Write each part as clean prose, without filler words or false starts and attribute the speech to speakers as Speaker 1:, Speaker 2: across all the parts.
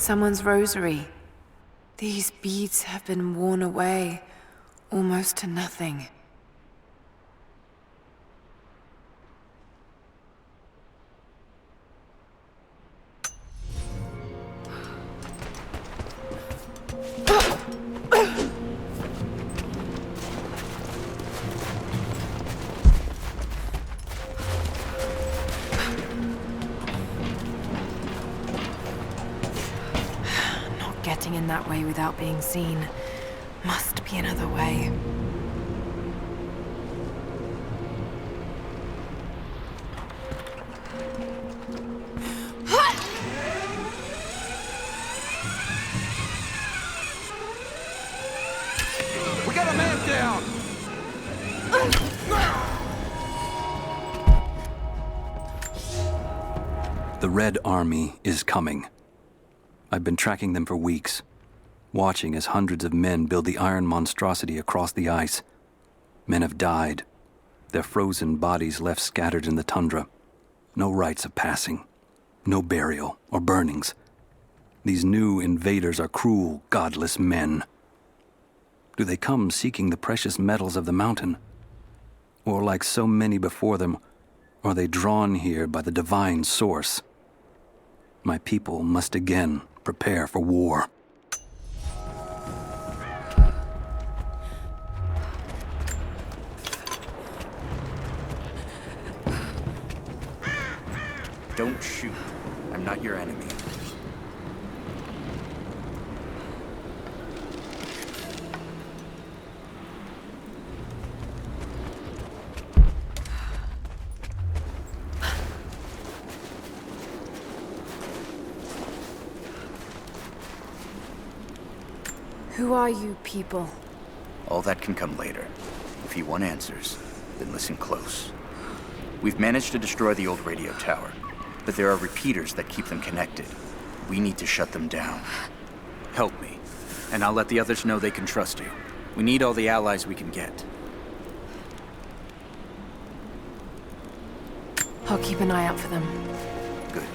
Speaker 1: someone's rosary. These beads have been worn away, almost to nothing. Getting in that way without being seen. Must be another way.
Speaker 2: We got a man down!
Speaker 3: The Red Army is coming. I've been tracking them for weeks, watching as hundreds of men build the iron monstrosity across the ice. Men have died, their frozen bodies left scattered in the tundra. No rites of passing, no burial or burnings. These new invaders are cruel, godless men. Do they come seeking the precious metals of the mountain? Or like so many before them, are they drawn here by the divine source? My people must again prepare for war.
Speaker 4: Don't shoot. I'm not your enemy.
Speaker 1: Who are you people?
Speaker 4: All that can come later. If you want answers, then listen close. We've managed to destroy the old radio tower, but there are repeaters that keep them connected. We need to shut them down. Help me, and I'll let the others know they can trust you. We need all the allies we can get.
Speaker 1: I'll keep an eye out for them.
Speaker 4: Good.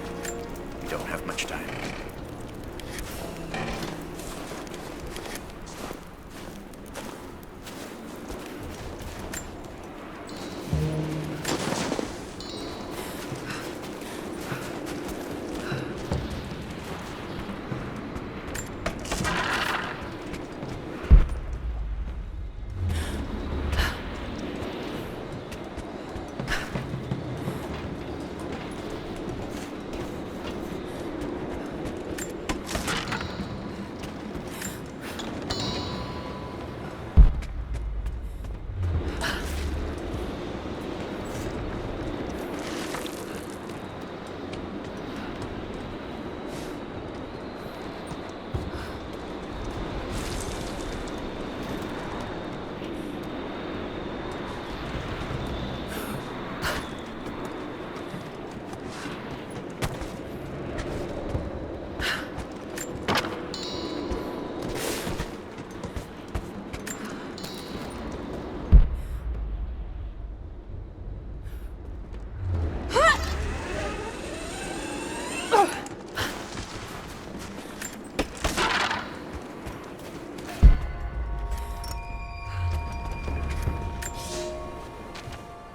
Speaker 4: We don't have much time.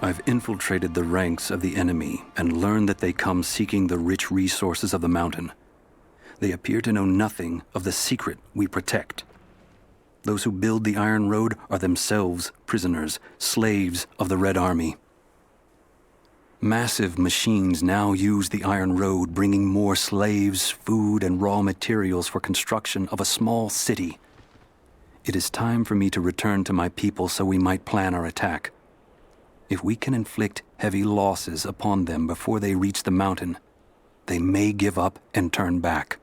Speaker 3: I've infiltrated the ranks of the enemy and learned that they come seeking the rich resources of the mountain. They appear to know nothing of the secret we protect. Those who build the Iron Road are themselves prisoners, slaves of the Red Army. Massive machines now use the Iron Road, bringing more slaves, food, and raw materials for construction of a small city. It is time for me to return to my people so we might plan our attack. If we can inflict heavy losses upon them before they reach the mountain, they may give up and turn back.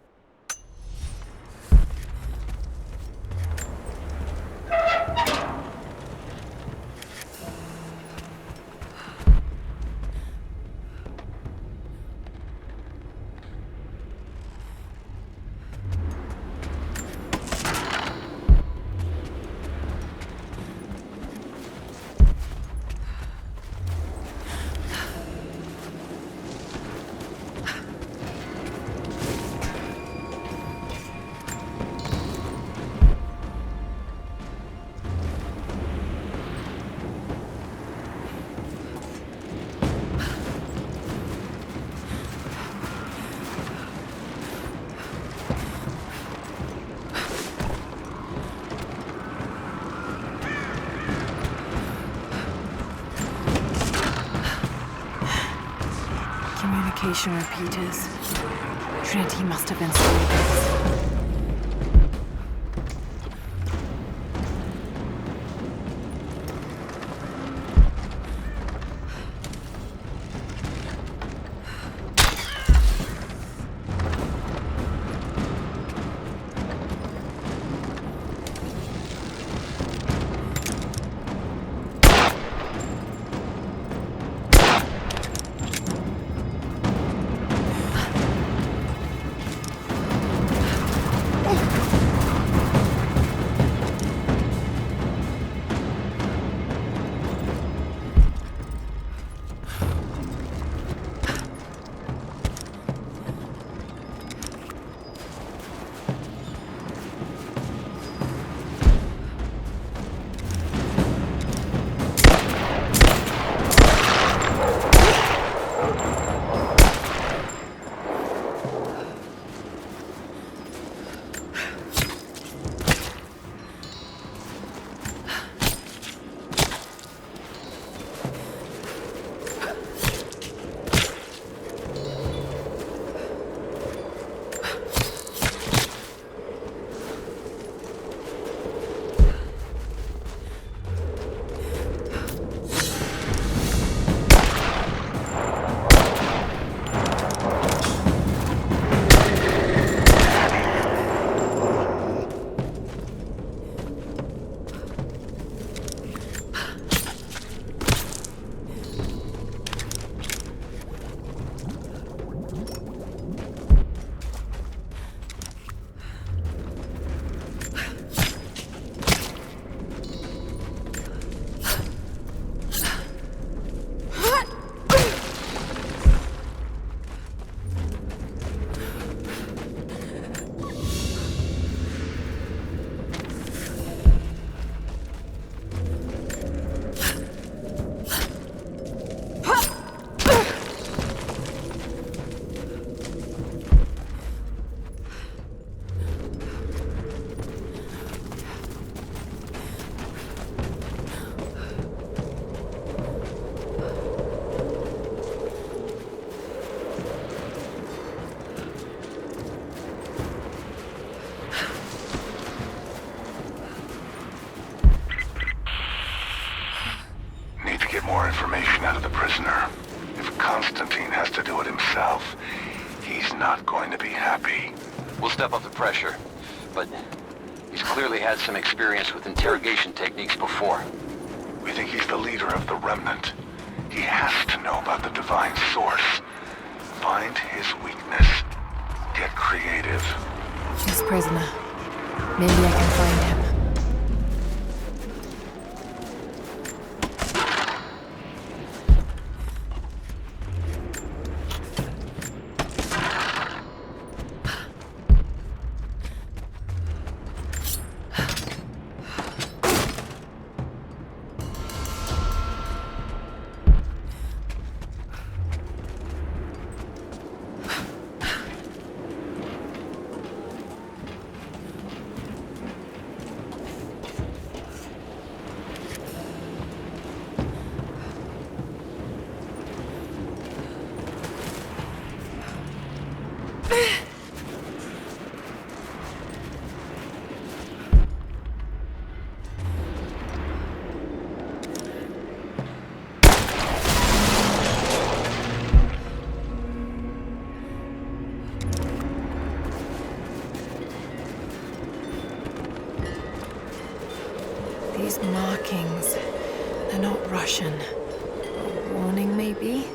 Speaker 1: communication repeaters. Trinity must have installed this.
Speaker 5: More information out of the prisoner. If Constantine has to do it himself, he's not going to be happy.
Speaker 6: We'll step up the pressure, but he's clearly had some experience with interrogation techniques before.
Speaker 5: We think he's the leader of the Remnant. He has to know about the Divine Source. Find his weakness. Get creative.
Speaker 1: This prisoner. Maybe I can find him. These markings, they're not Russian. A warning, maybe?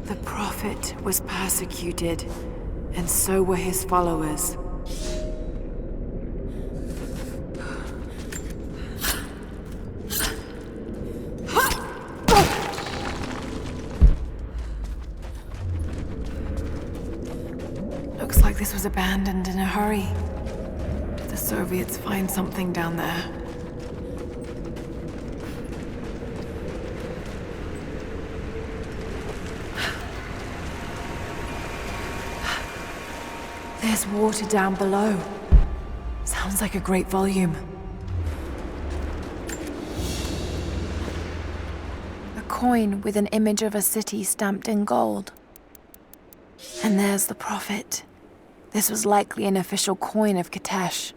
Speaker 1: The Prophet was persecuted, and so were his followers. this was abandoned in a hurry. Did the Soviets find something down there? There's water down below. Sounds like a great volume. A coin with an image of a city stamped in gold. And there's the prophet. This was likely an official coin of Katesh.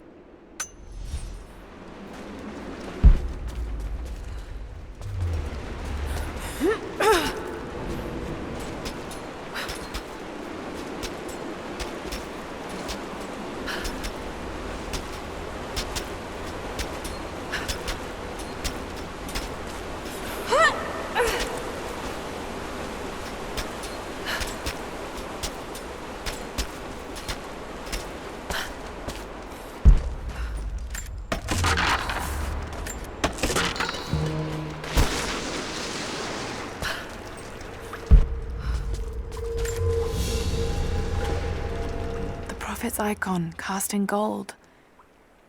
Speaker 1: Its icon cast in gold.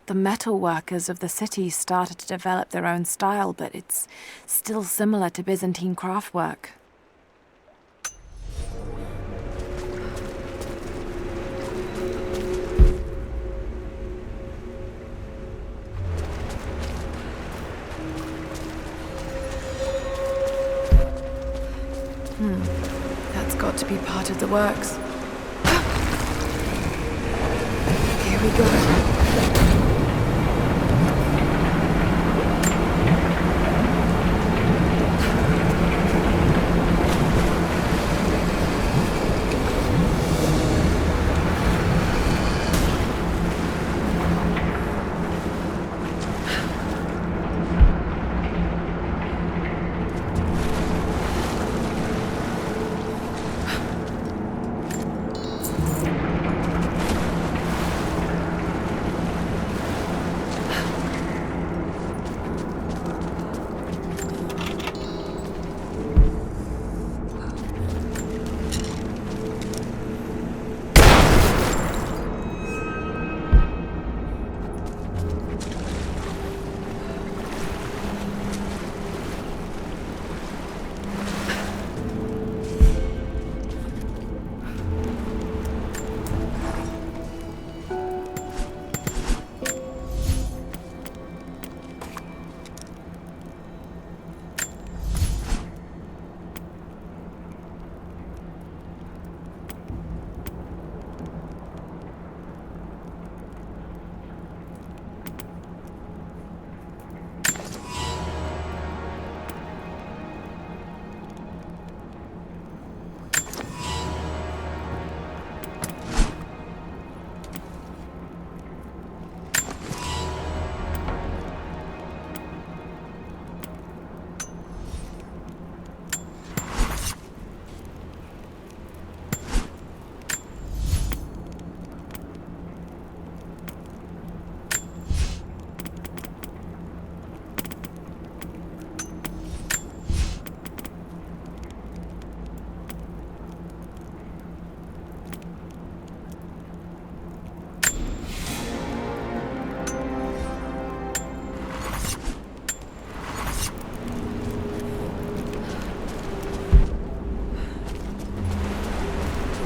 Speaker 1: The metal workers of the city started to develop their own style, but it's still similar to Byzantine craftwork. That's got to be part of the works. Here we go.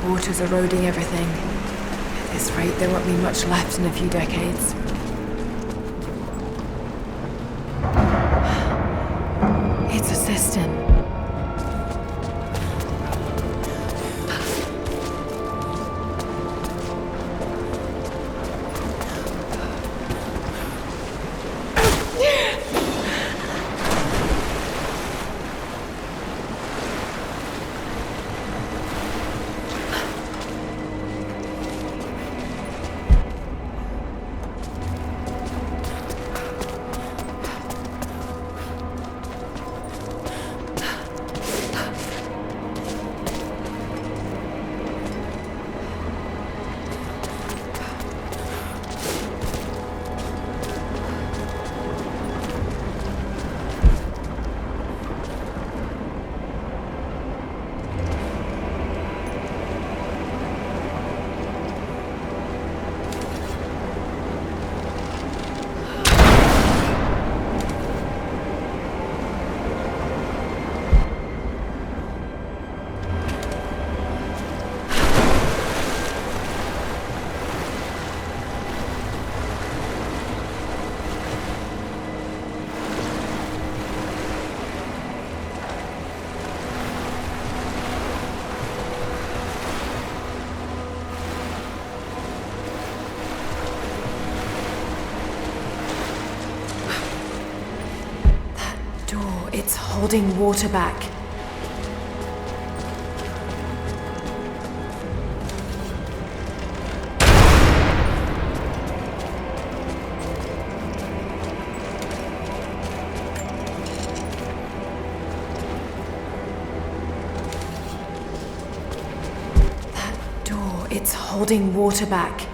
Speaker 1: Water's eroding everything. At this rate, there won't be much left in a few decades. It's a cistern. holding water back. That door, it's holding water back.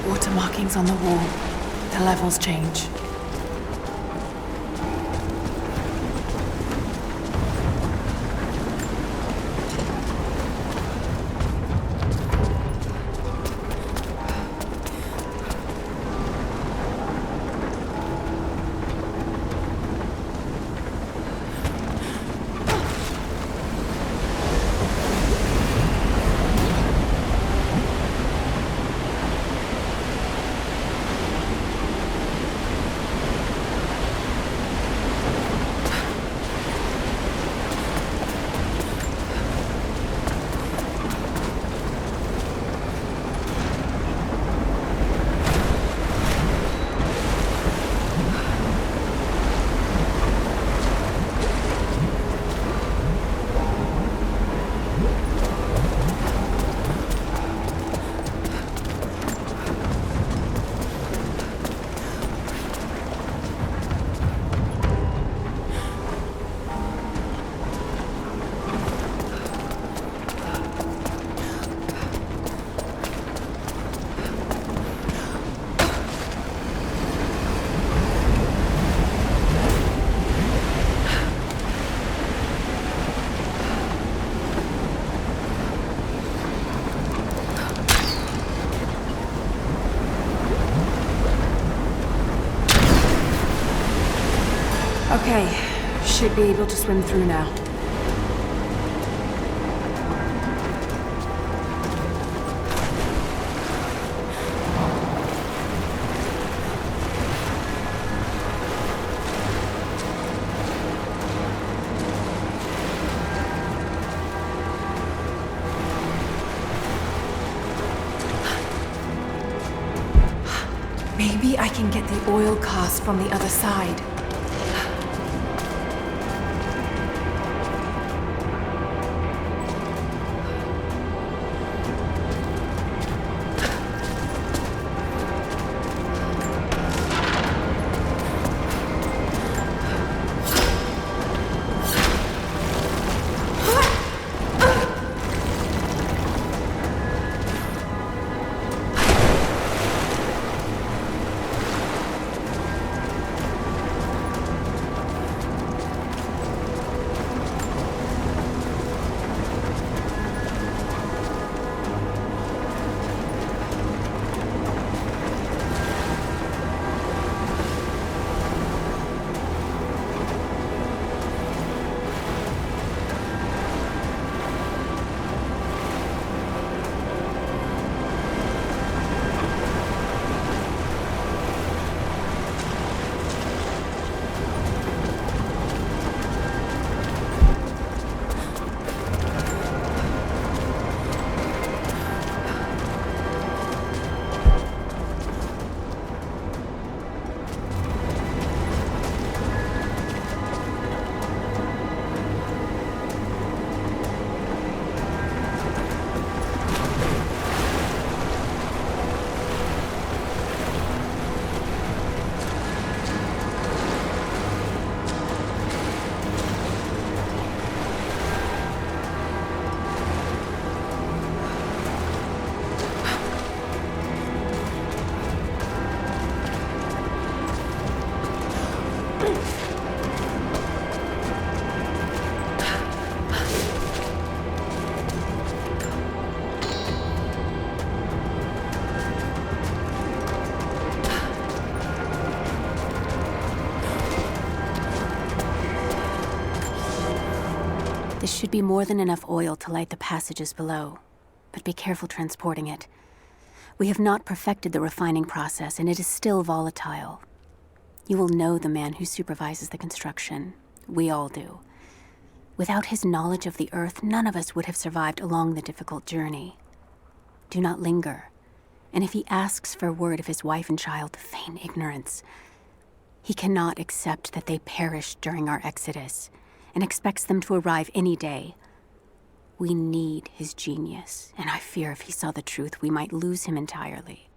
Speaker 1: Water markings on the wall. The levels change. Okay, should be able to swim through now. Maybe I can get the oil cast from the other side.
Speaker 7: This should be more than enough oil to light the passages below, but be careful transporting it. We have not perfected the refining process, and it is still volatile. You will know the man who supervises the construction. We all do. Without his knowledge of the Earth, none of us would have survived along the difficult journey. Do not linger, and if he asks for word of his wife and child, feign ignorance. He cannot accept that they perished during our exodus, and expects them to arrive any day. We need his genius, and I fear if he saw the truth, we might lose him entirely.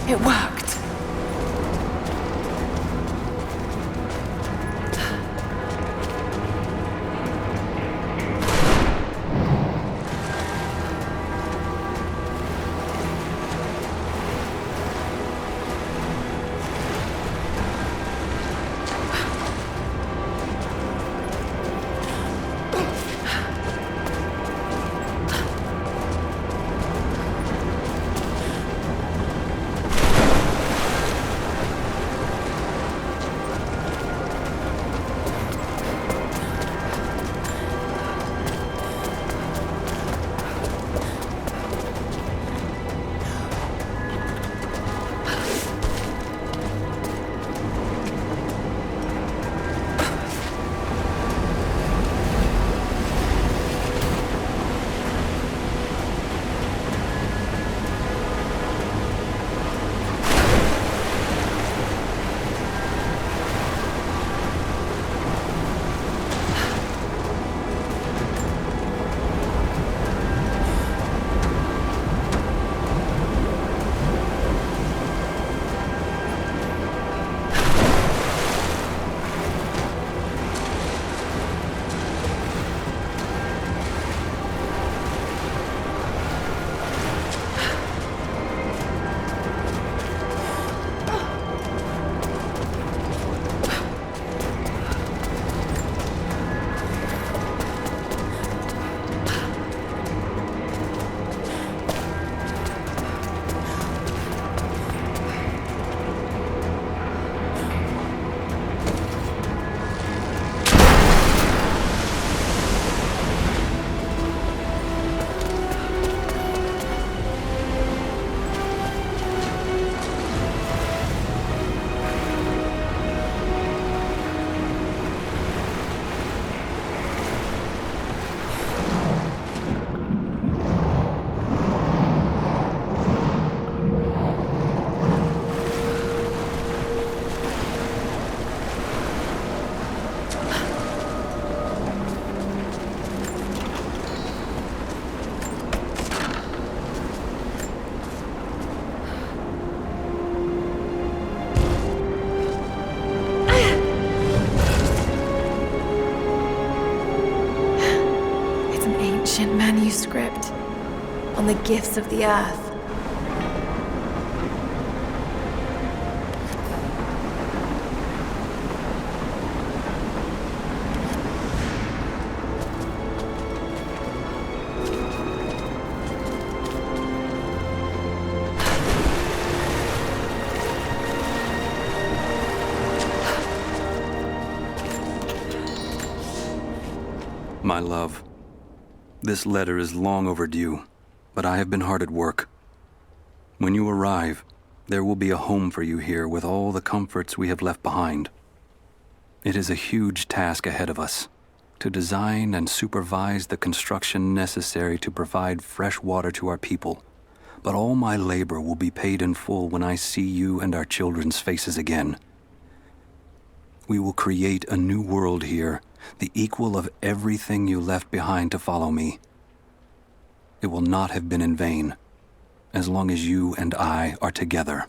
Speaker 1: It worked. Manuscript on the gifts of the earth.
Speaker 3: My love, this letter is long overdue, but I have been hard at work. When you arrive, there will be a home for you here with all the comforts we have left behind. It is a huge task ahead of us, to design and supervise the construction necessary to provide fresh water to our people. But all my labor will be paid in full when I see you and our children's faces again. We will create a new world here, the equal of everything you left behind to follow me. It will not have been in vain, as long as you and I are together.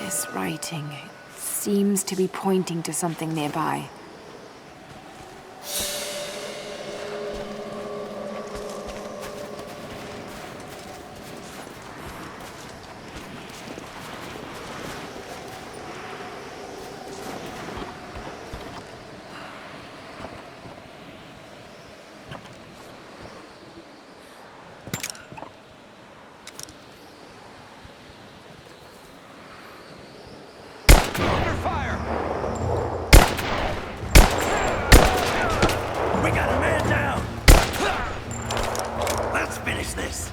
Speaker 1: This writing seems to be pointing to something nearby.
Speaker 8: is this?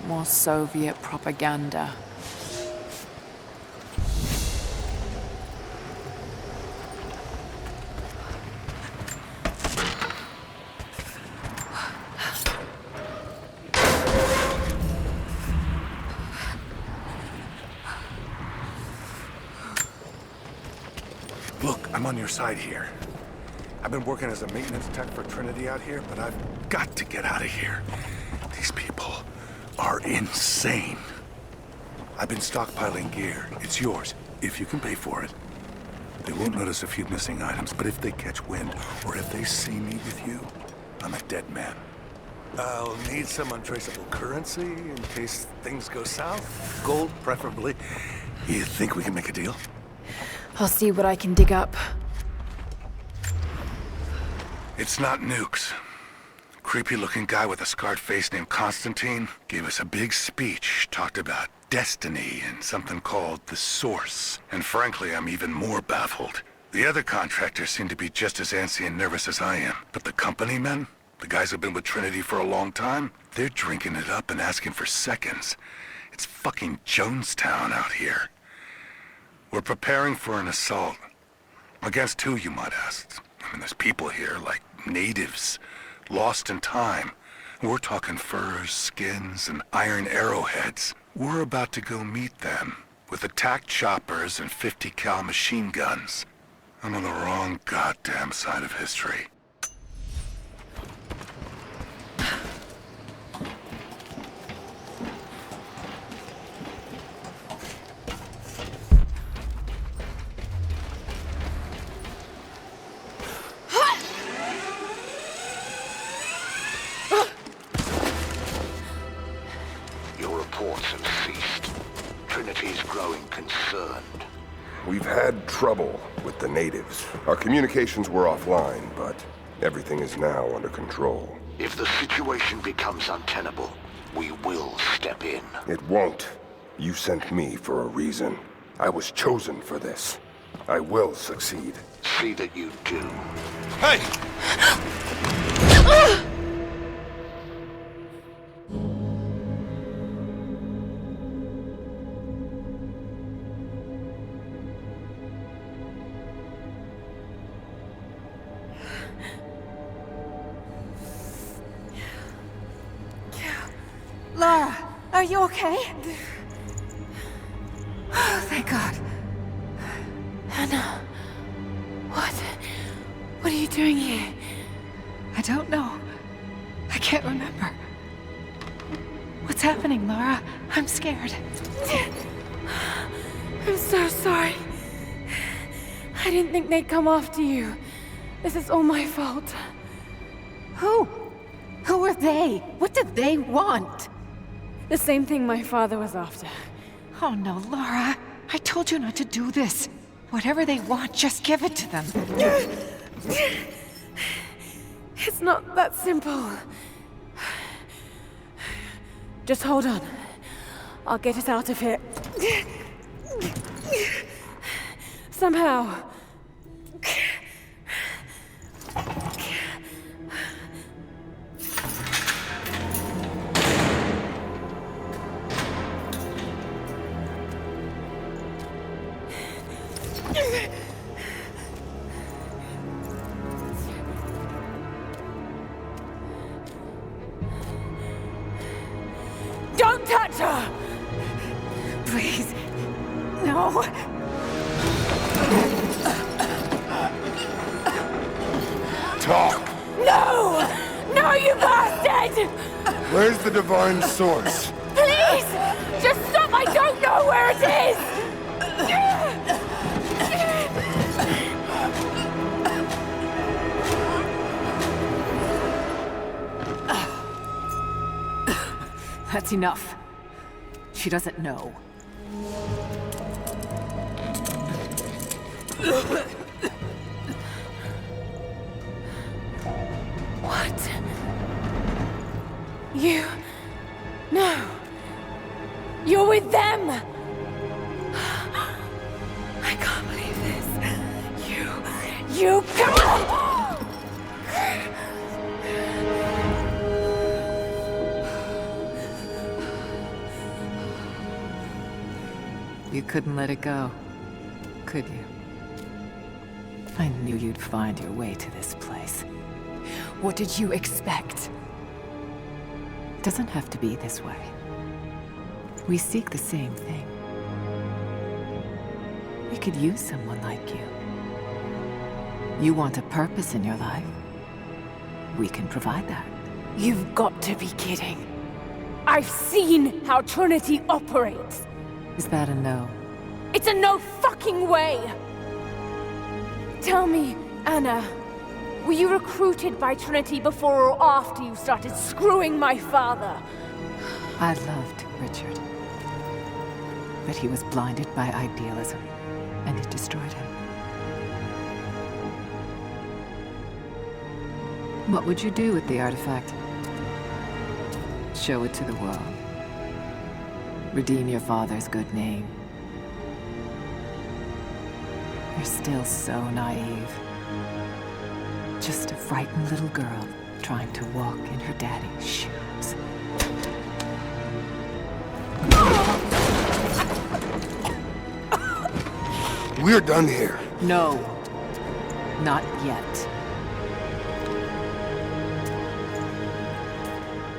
Speaker 1: More Soviet propaganda.
Speaker 5: Look, I'm on your side here. I've been working as a maintenance tech for Trinity out here, but I've got to get out of here. These people are insane. I've been stockpiling gear. It's yours, if you can pay for it. They won't notice a few missing items, but if they catch wind, or if they see me with you, I'm a dead man. I'll need some untraceable currency in case things go south. Gold, preferably. You think we can make a deal?
Speaker 1: I'll see what I can dig up.
Speaker 5: It's not nukes. Creepy-looking guy with a scarred face named Constantine gave us a big speech, talked about destiny and something called the Source. And frankly, I'm even more baffled. The other contractors seem to be just as antsy and nervous as I am. But the company men, the guys who've been with Trinity for a long time, they're drinking it up and asking for seconds. It's fucking Jonestown out here. We're preparing for an assault. Against who, you might ask? I mean, there's people here, like natives, lost in time. We're talking furs, skins, and iron arrowheads. We're about to go meet them with attack choppers and 50 cal machine guns. I'm on the wrong goddamn side of history. Your reports have ceased. Trinity's growing concerned.
Speaker 9: We've had trouble with the natives. Our communications were offline, but everything is now under control.
Speaker 5: If the situation becomes untenable, we will step in.
Speaker 9: It won't. You sent me for a reason. I was chosen for this. I will succeed.
Speaker 5: See that you do.
Speaker 9: Hey!
Speaker 1: Lara, are you okay? Oh, thank God. Anna, what are you doing here? I don't know. I can't remember. What's happening, Lara? I'm scared. I'm so sorry. I didn't think they'd come after you. This is all my fault. Who? Who are they? What do they want? The same thing my father was after. Oh no, Lara. I told you not to do this. Whatever they want, just give it to them. It's not that simple. Just hold on. I'll get us out of here. Somehow. Don't touch her! Please. No.
Speaker 9: Talk!
Speaker 1: No! No, you bastard!
Speaker 9: Where's the divine source?
Speaker 1: Please! Just stop! I don't know where it is! That's enough. She doesn't know. What? You... No. You're with them! I can't believe this. You can't! You couldn't let it go, could you? I knew you'd find your way to this place. What did you expect? It doesn't have to be this way. We seek the same thing. We could use someone like you. You want a purpose in your life? We can provide that. You've got to be kidding. I've seen how Trinity operates. Is that a no? It's a no fucking way! Tell me, Anna, were you recruited by Trinity before or after you started screwing my father? I loved Richard. But he was blinded by idealism, and it destroyed him. What would you do with the artifact? Show it to the world. Redeem your father's good name. You're still so naive. Just a frightened little girl trying to walk in her daddy's shoes.
Speaker 9: We're done here.
Speaker 1: No. Not yet.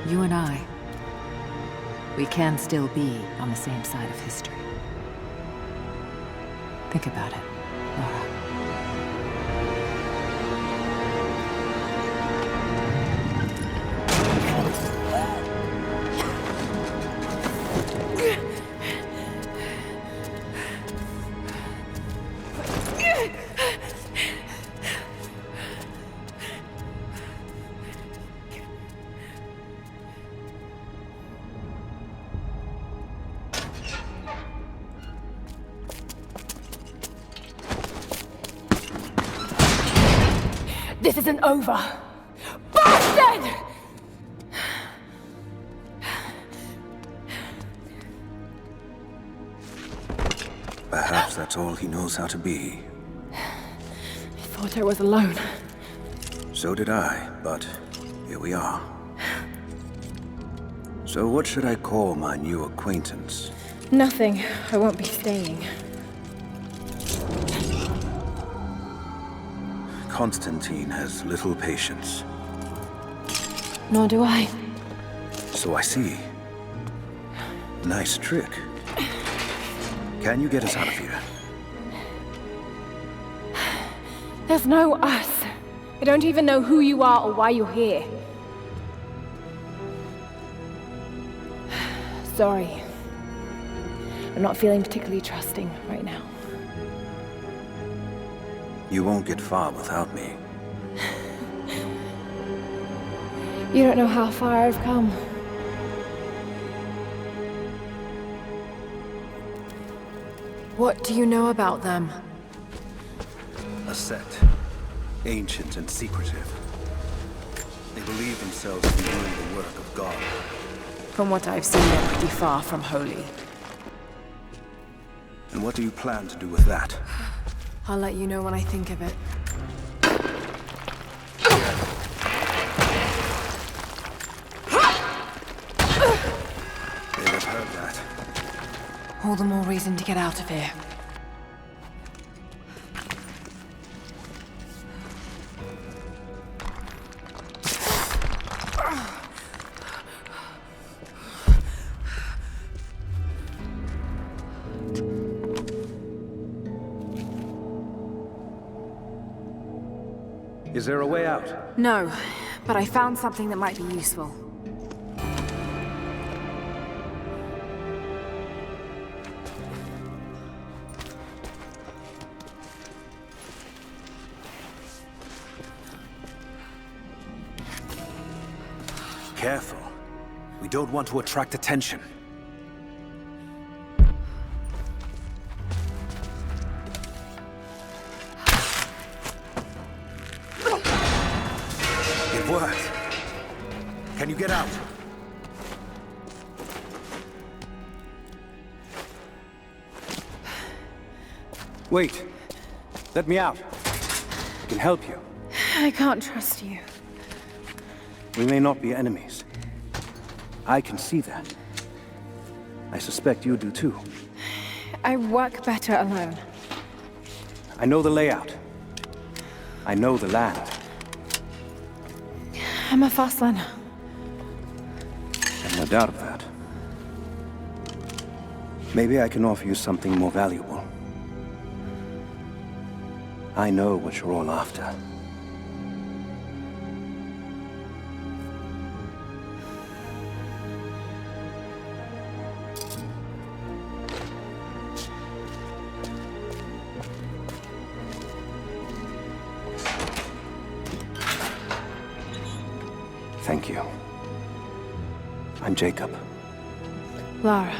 Speaker 1: You and I, we can still be on the same side of history. Think about it, Lara. This isn't over! Bastard!
Speaker 3: Perhaps that's all he knows how to be.
Speaker 1: I thought I was alone.
Speaker 3: So did I, but here we are. So what should I call my new acquaintance?
Speaker 1: Nothing. I won't be staying.
Speaker 3: Constantine has little patience.
Speaker 1: Nor do I.
Speaker 3: So I see. Nice trick. Can you get us out of here?
Speaker 1: There's no us. I don't even know who you are or why you're here. Sorry. I'm not feeling particularly trusting right now.
Speaker 3: You won't get far without me.
Speaker 1: You don't know how far I've come. What do you know about them?
Speaker 3: A sect. Ancient and secretive. They believe themselves to be doing the work of God.
Speaker 1: From what I've seen, they're pretty far from holy.
Speaker 3: And what do you plan to do with that?
Speaker 1: I'll let you know when I think of it.
Speaker 3: They'd have heard that.
Speaker 1: All the more reason to get out of here.
Speaker 3: Is there a way out?
Speaker 1: No, but I found something that might be useful.
Speaker 3: Careful.
Speaker 8: We don't want to attract attention. It worked. Can you get out? Wait. Let me out. I can help you.
Speaker 1: I can't trust you.
Speaker 8: We may not be enemies. I can see that. I suspect you do too.
Speaker 1: I work better alone.
Speaker 8: I know the layout. I know the land.
Speaker 1: I'm a fast learner.
Speaker 8: I've no doubt of that. Maybe I can offer you something more valuable. I know what you're all after. Thank you. I'm Jacob.
Speaker 1: Lara.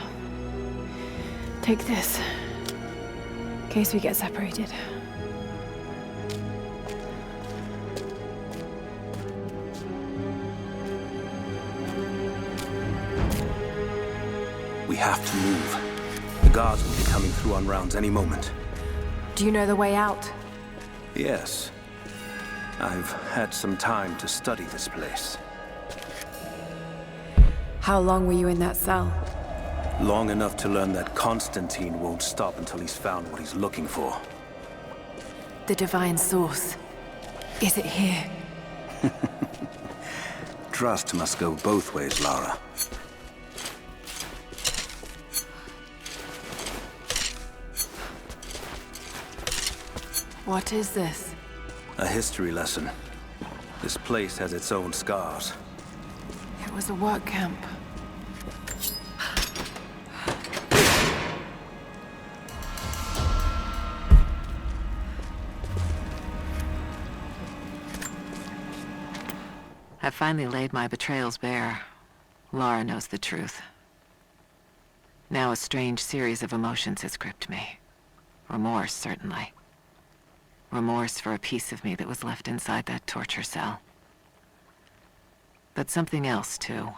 Speaker 1: Take this. In case we get separated.
Speaker 8: We have to move. The guards will be coming through on rounds any moment.
Speaker 1: Do you know the way out?
Speaker 8: Yes. I've had some time to study this place.
Speaker 1: How long were you in that cell?
Speaker 8: Long enough to learn that Constantine won't stop until he's found what he's looking for.
Speaker 1: The divine source. Is it here?
Speaker 8: Trust must go both ways, Lara.
Speaker 1: What is this?
Speaker 8: A history lesson. This place has its own scars.
Speaker 1: It was a work camp.
Speaker 10: I've finally laid my betrayals bare. Lara knows the truth. Now a strange series of emotions has gripped me. Remorse, certainly. Remorse for a piece of me that was left inside that torture cell. But something else, too.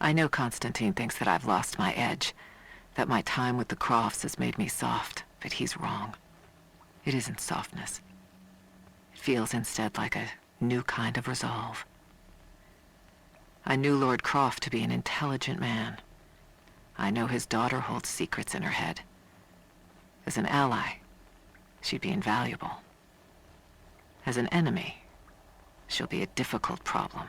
Speaker 10: I know Constantine thinks that I've lost my edge, that my time with the Crofts has made me soft, but he's wrong. It isn't softness. It feels instead like a new kind of resolve. I knew Lord Croft to be an intelligent man. I know his daughter holds secrets in her head. As an ally, she'd be invaluable. As an enemy, she'll be a difficult problem.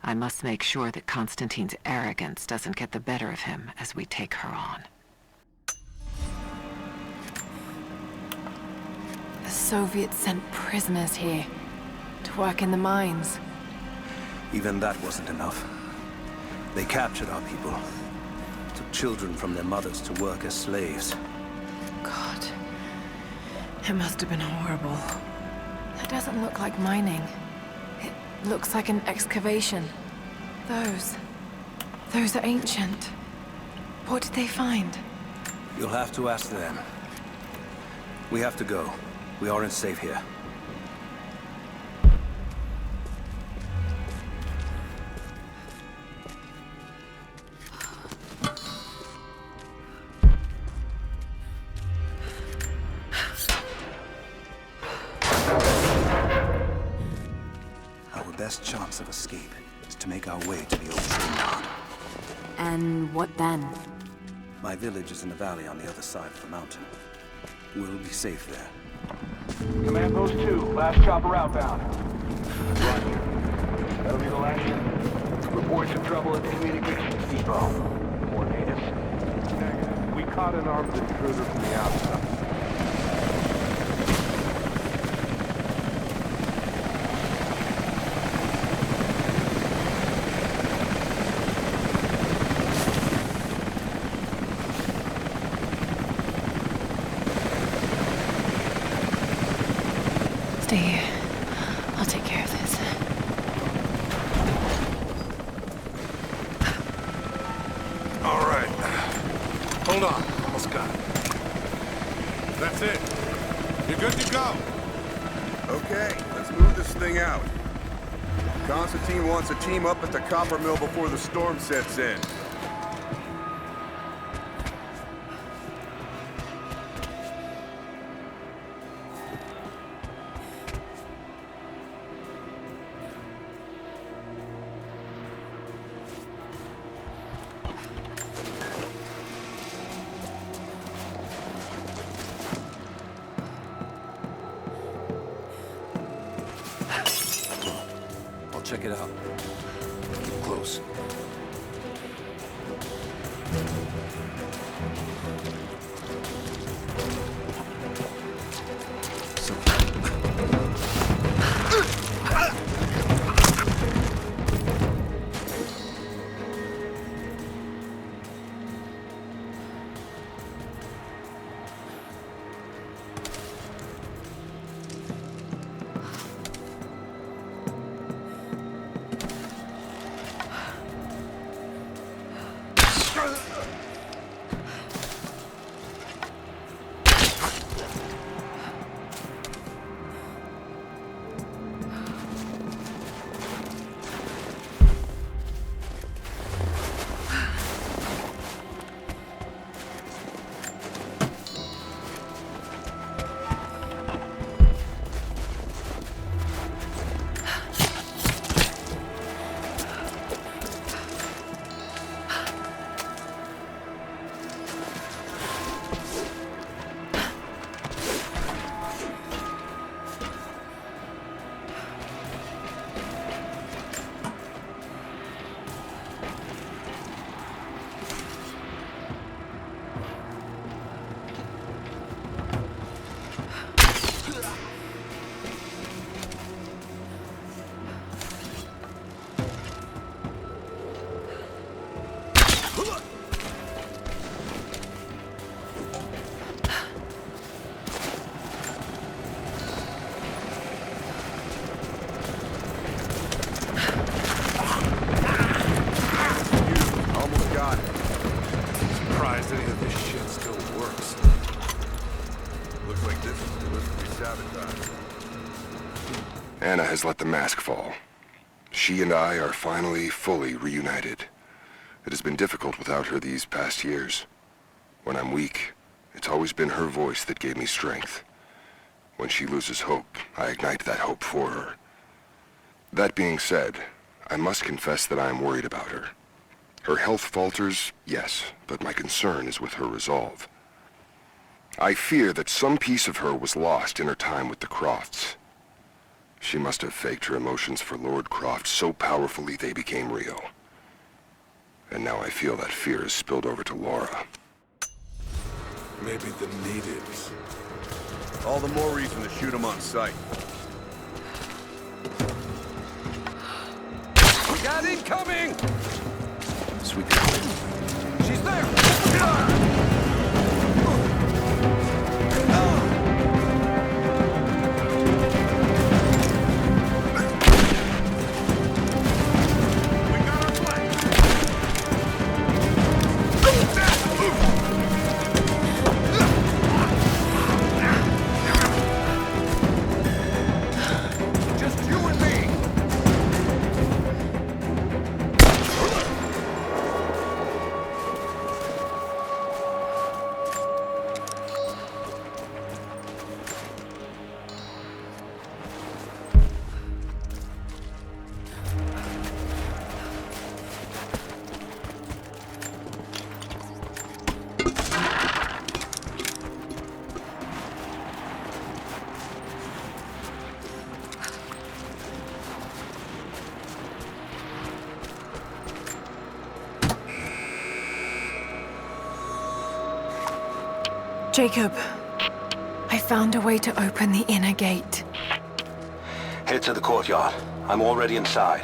Speaker 10: I must make sure that Constantine's arrogance doesn't get the better of him as we take her on.
Speaker 1: The Soviets sent prisoners here to work in the mines.
Speaker 8: Even that wasn't enough. They captured our people, took children from their mothers to work as slaves.
Speaker 1: God, it must have been horrible. That doesn't look like mining. It looks like an excavation. Those are ancient. What did they find?
Speaker 8: You'll have to ask them. We have to go. We aren't safe here. Our best chance of escape is to make our way to the old train yard.
Speaker 7: And what then?
Speaker 8: My village is in the valley on the other side of the mountain. We'll be safe there.
Speaker 2: Command Post 2, last chopper outbound. Roger. That'll be the last ship. Reports of trouble at the communications depot. More natives? Negative. We caught an armed intruder from the outside.
Speaker 1: Stay here. I'll take care of this.
Speaker 5: Hold on. Almost got it. That's it. You're good to go.
Speaker 11: Okay, let's move this thing out. Constantine wants a team up at the copper mill before the storm sets in.
Speaker 8: Check it out. Keep close.
Speaker 9: Anna has let the mask fall. She and I are finally fully reunited. It has been difficult without her these past years. When I'm weak, it's always been her voice that gave me strength. When she loses hope, I ignite that hope for her. That being said, I must confess that I am worried about her. Her health falters, yes, but my concern is with her resolve. I fear that some piece of her was lost in her time with the Crofts. She must have faked her emotions for Lord Croft so powerfully they became real. And now I feel that fear has spilled over to Lara.
Speaker 5: Maybe the natives.
Speaker 11: All the more reason to shoot them on sight.
Speaker 8: We got incoming!
Speaker 3: Sweet.
Speaker 8: She's there!
Speaker 1: Jacob, I found a way to open the inner gate.
Speaker 8: Head to the courtyard. I'm already inside.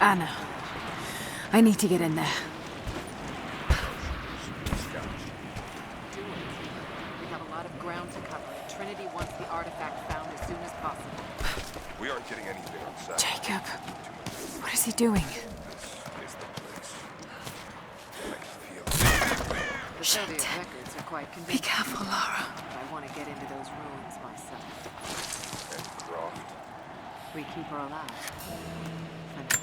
Speaker 1: Anna, I need to get in there.
Speaker 10: We have a lot of ground to cover, and Trinity wants the artifact found as soon as possible.
Speaker 9: We aren't getting anything on site.
Speaker 1: Jacob, what is he doing?
Speaker 9: This is the place.
Speaker 10: The Soviet records are quite
Speaker 1: Be
Speaker 10: convincing.
Speaker 1: careful, Lara.
Speaker 10: But I want to get into those ruins myself.
Speaker 9: And Croft.
Speaker 10: We keep her alive. For now.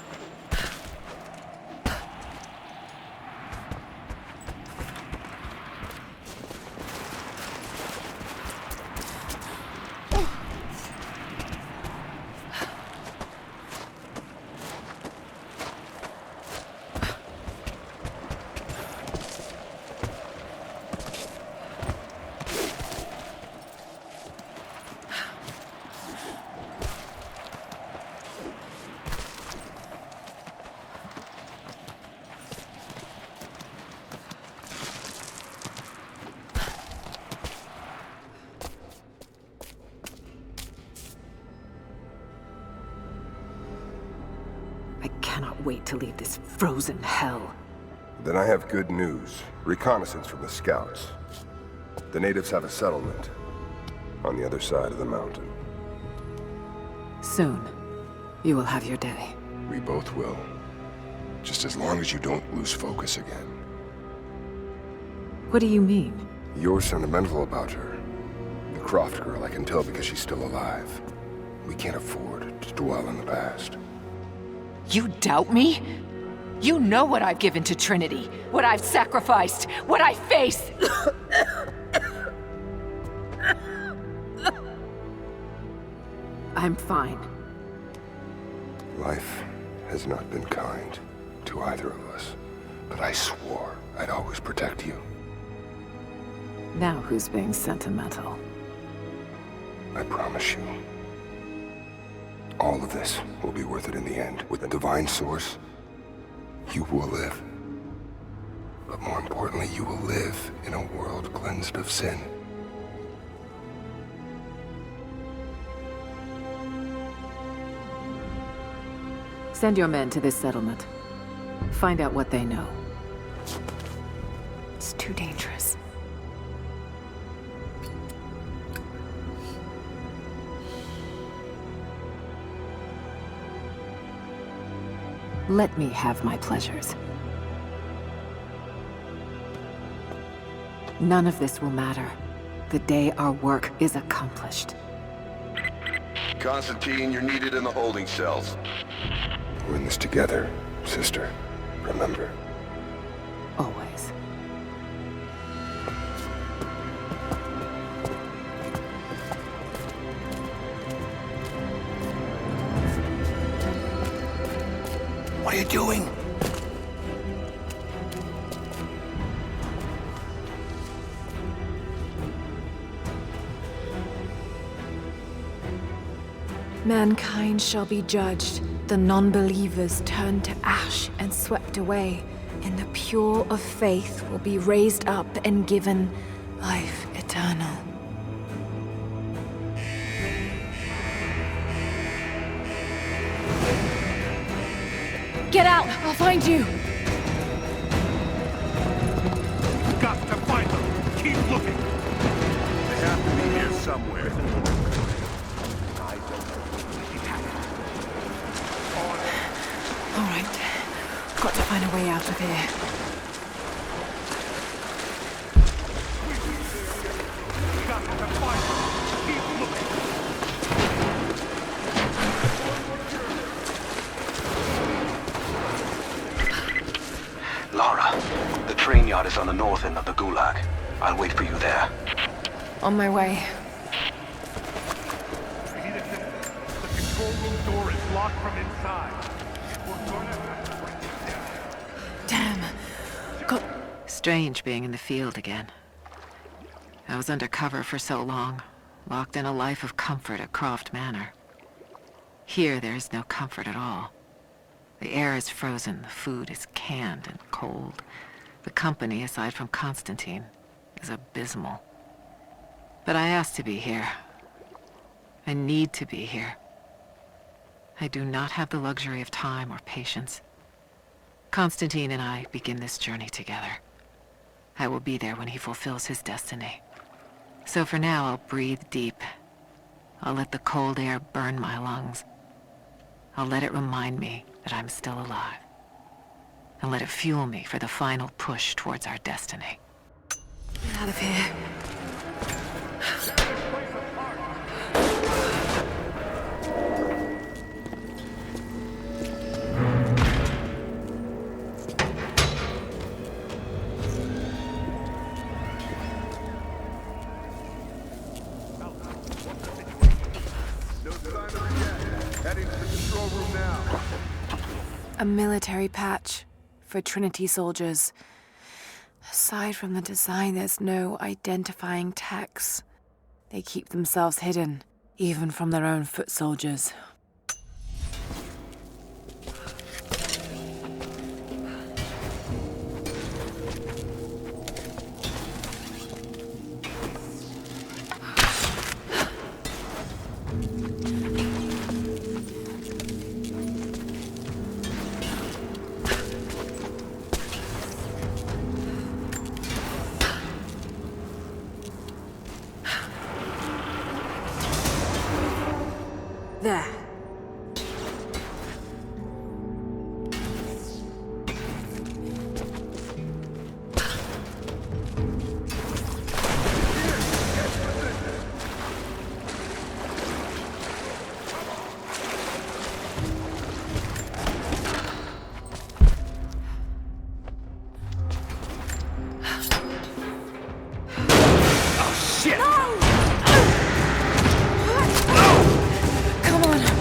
Speaker 1: I cannot wait to leave this frozen hell.
Speaker 9: Then I have good news. Reconnaissance from the scouts. The natives have a settlement on the other side of the mountain.
Speaker 1: Soon, you will have your day.
Speaker 9: We both will. Just as long as you don't lose focus again.
Speaker 1: What do you mean?
Speaker 9: You're sentimental about her. The Croft girl, I can tell because she's still alive. We can't afford to dwell in the past.
Speaker 1: You doubt me? You know what I've given to Trinity, what I've sacrificed, what I face! I'm fine.
Speaker 9: Life has not been kind to either of us, but I swore I'd always protect you.
Speaker 1: Now who's being sentimental?
Speaker 9: I promise you. All of this will be worth it in the end. With the divine source, you will live. But more importantly, you will live in a world cleansed of sin.
Speaker 1: Send your men to this settlement. Find out what they know. It's too dangerous. Let me have my pleasures. None of this will matter the day our work is accomplished.
Speaker 11: Constantine, you're needed in the holding cells.
Speaker 9: We're in this together, sister. Remember.
Speaker 1: Always.
Speaker 8: What are you doing?
Speaker 1: Mankind shall be judged. The non-believers turned to ash and swept away, and the pure of faith will be raised up and given life eternal. Get out! I'll find you!
Speaker 5: Got to find them. Keep looking.
Speaker 11: They have to be here somewhere.
Speaker 1: All right. Got to find a way out of here.
Speaker 5: Got to find them. Keep looking.
Speaker 6: Lara, the train yard is on the north end of the Gulag. I'll wait for you there.
Speaker 1: On my way.
Speaker 5: The control room door is locked from inside. We're gonna have to break it down.
Speaker 1: Damn. Got...
Speaker 10: Strange being in the field again. I was undercover for so long, locked in a life of comfort at Croft Manor. Here there is no comfort at all. The air is frozen, the food is canned and cold. The company, aside from Constantine, is abysmal. But I asked to be here. I need to be here. I do not have the luxury of time or patience. Constantine and I begin this journey together. I will be there when he fulfills his destiny. So for now, I'll breathe deep. I'll let the cold air burn my lungs. I'll let it remind me that I'm still alive. And let it fuel me for the final push towards our destiny.
Speaker 1: Get out of here.
Speaker 11: No sign of her yet. Heading to the control room now.
Speaker 1: A military patch for Trinity soldiers. Aside from the design, there's no identifying tags. They keep themselves hidden, even from their own foot soldiers. There. Come on.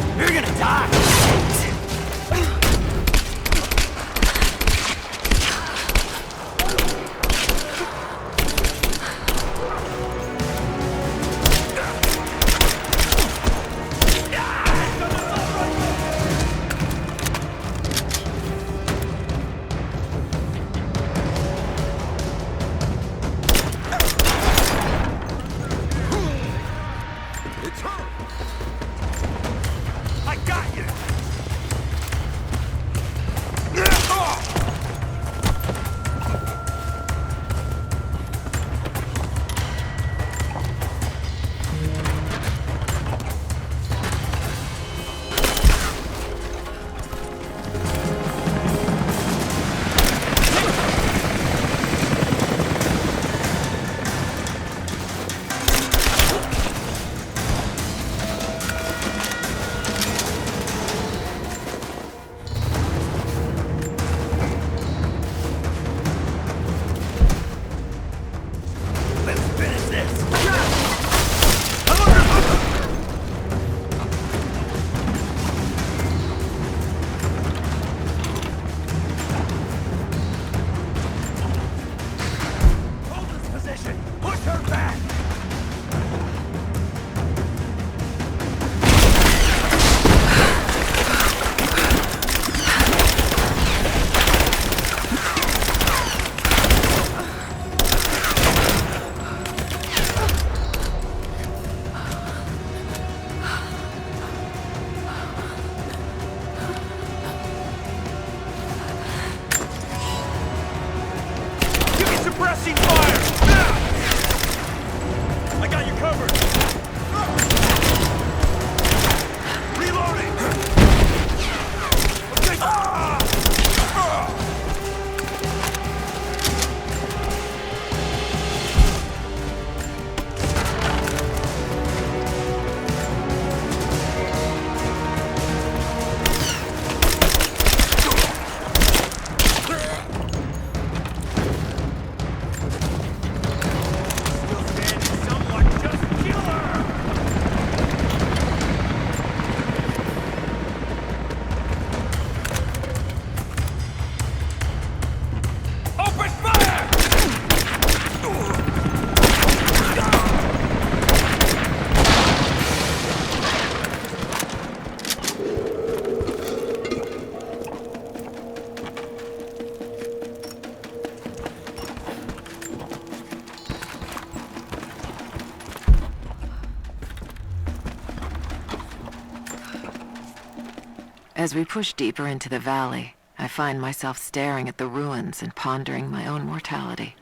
Speaker 10: As we push deeper into the valley, I find myself staring at the ruins and pondering my own mortality.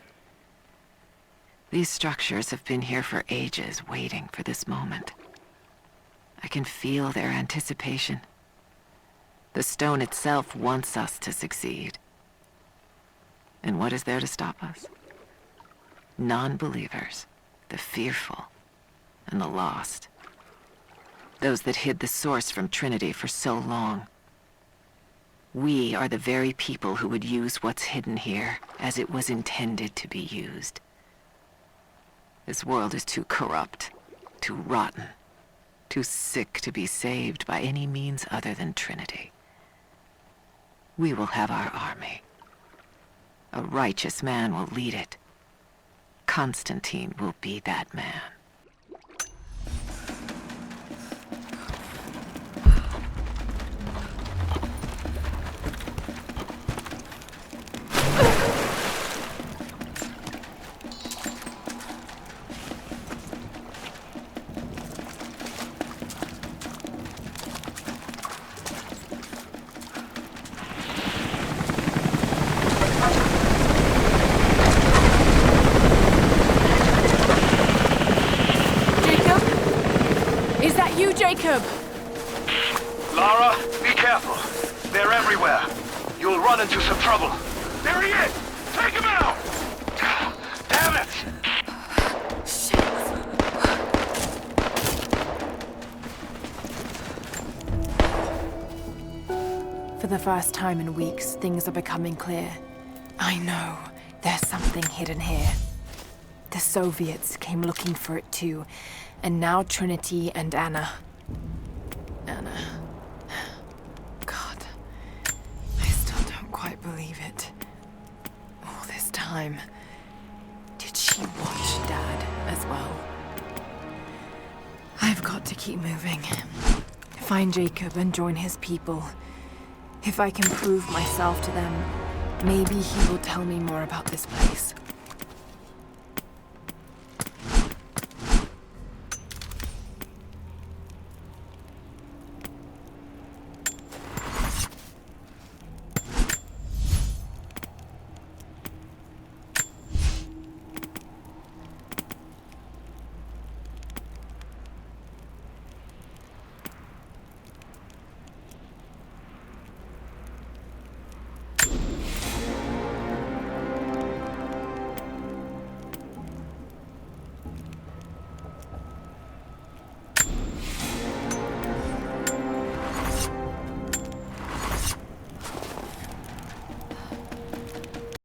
Speaker 10: These structures have been here for ages, waiting for this moment. I can feel their anticipation. The stone itself wants us to succeed. And what is there to stop us? Non-believers, the fearful, and the lost. Those that hid the source from Trinity for so long. We are the very people who would use what's hidden here as it was intended to be used. This world is too corrupt, too rotten, too sick to be saved by any means other than Trinity. We will have our army. A righteous man will lead it. Constantine will be that man.
Speaker 1: Jacob!
Speaker 2: Lara, be careful. They're everywhere. You'll run into some trouble. There he is! Take him out! Damn it!
Speaker 1: For the first time in weeks, things are becoming clear. I know. There's something hidden here. The Soviets came looking for it too, and now Trinity and Anna. Anna. God. I still don't quite believe it. All this time. Did she watch Dad as well? I've got to keep moving. Find Jacob and join his people. If I can prove myself to them, maybe he will tell me more about this place.